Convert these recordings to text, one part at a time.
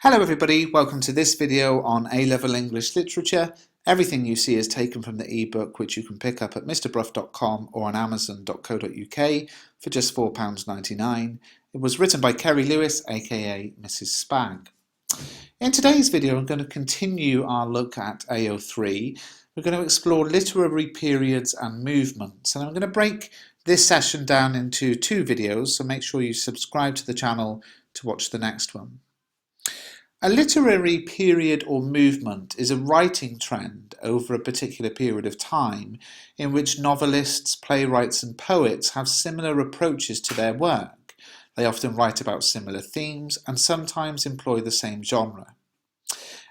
Hello everybody, welcome to this video on A-Level English Literature. Everything you see is taken from the ebook which you can pick up at mrbruff.com or on amazon.co.uk for just £4.99. It was written by Kerry Lewis, aka Mrs. Spag. In today's video I'm going to continue our look at AO3. We're going to explore literary periods and movements, and I'm going to break this session down into two videos, so make sure you subscribe to the channel to watch the next one. A literary period or movement is a writing trend over a particular period of time in which novelists, playwrights and poets have similar approaches to their work. They often write about similar themes and sometimes employ the same genre.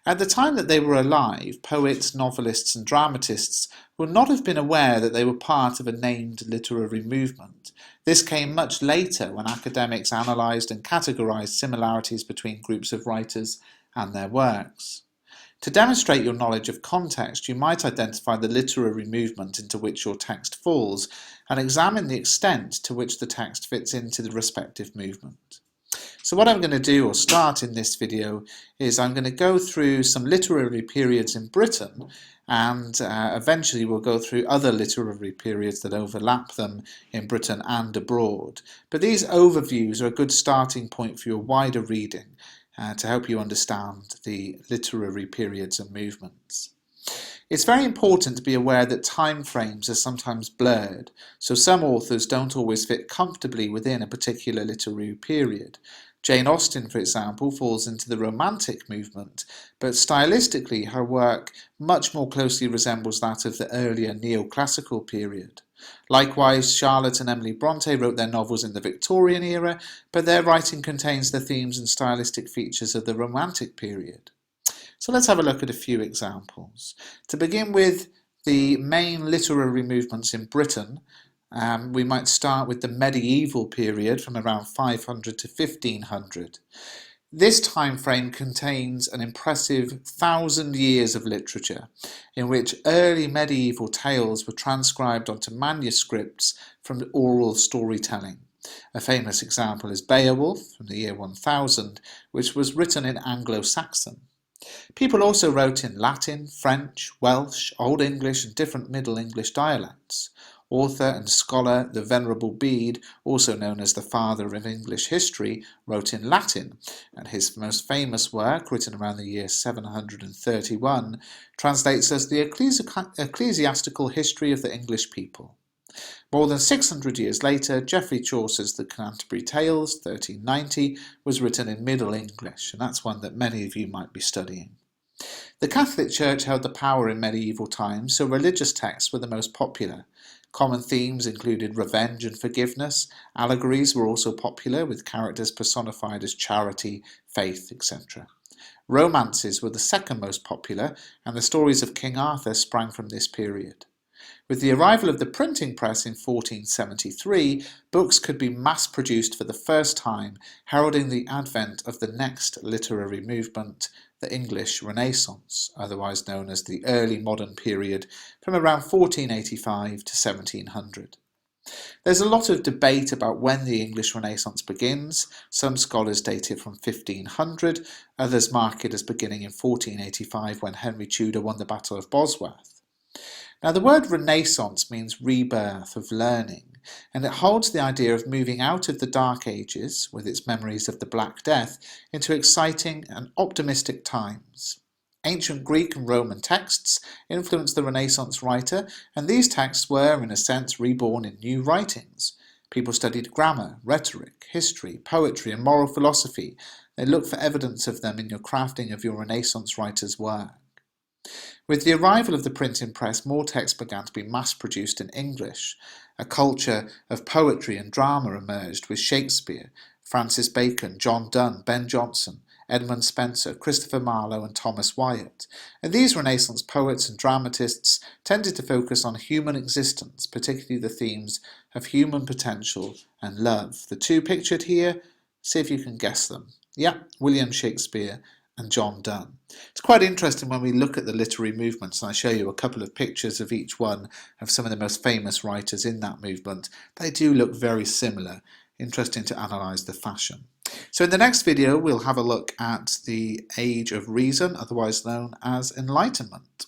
At the time that they were alive, poets, novelists and dramatists would not have been aware that they were part of a named literary movement. This came much later when academics analysed and categorised similarities between groups of writers and their works. To demonstrate your knowledge of context, you might identify the literary movement into which your text falls and examine the extent to which the text fits into the respective movement. So what I'm going to do or start in this video is I'm going to go through some literary periods in Britain, and eventually we'll go through other literary periods that overlap them in Britain and abroad. But these overviews are a good starting point for your wider reading to help you understand the literary periods and movements. It's very important to be aware that time frames are sometimes blurred, so some authors don't always fit comfortably within a particular literary period. Jane Austen, for example, falls into the Romantic movement, but stylistically her work much more closely resembles that of the earlier neoclassical period. Likewise, Charlotte and Emily Bronte wrote their novels in the Victorian era, but their writing contains the themes and stylistic features of the Romantic period. So let's have a look at a few examples. To begin with the main literary movements in Britain, we might start with the medieval period from around 500 to 1500. This time frame contains an impressive 1,000 years of literature in which early medieval tales were transcribed onto manuscripts from oral storytelling. A famous example is Beowulf from the year 1000, which was written in Anglo-Saxon. People also wrote in Latin, French, Welsh, Old English and different Middle English dialects. Author and scholar the Venerable Bede, also known as the father of English history, wrote in Latin, and his most famous work, written around the year 731, translates as the Ecclesiastical History of the English People. More than 600 years later, Geoffrey Chaucer's The Canterbury Tales, 1390, was written in Middle English, and that's one that many of you might be studying. The Catholic Church held the power in medieval times, so religious texts were the most popular. Common themes included revenge and forgiveness. Allegories were also popular, with characters personified as charity, faith, etc. Romances were the second most popular, and the stories of King Arthur sprang from this period. With the arrival of the printing press in 1473, books could be mass-produced for the first time, heralding the advent of the next literary movement, the English Renaissance, otherwise known as the early modern period from around 1485 to 1700. There's a lot of debate about when the English Renaissance begins. Some scholars date it from 1500, others mark it as beginning in 1485 when Henry Tudor won the Battle of Bosworth. Now, the word Renaissance means rebirth of learning, and it holds the idea of moving out of the Dark Ages, with its memories of the Black Death, into exciting and optimistic times. Ancient Greek and Roman texts influenced the Renaissance writer, and these texts were, in a sense, reborn in new writings. People studied grammar, rhetoric, history, poetry, and moral philosophy. They looked for evidence of them in your crafting of your Renaissance writer's work. With the arrival of the printing press, more texts began to be mass-produced in English. A culture of poetry and drama emerged with Shakespeare, Francis Bacon, John Donne, Ben Jonson, Edmund Spenser, Christopher Marlowe and Thomas Wyatt. And these Renaissance poets and dramatists tended to focus on human existence, particularly the themes of human potential and love. The two pictured here, see if you can guess them. Yeah, William Shakespeare and John Donne. It's quite interesting when we look at the literary movements, and I show you a couple of pictures of each one of some of the most famous writers in that movement. They do look very similar interesting to analyse the fashion. So in the next video we'll have a look at the Age of Reason, otherwise known as Enlightenment.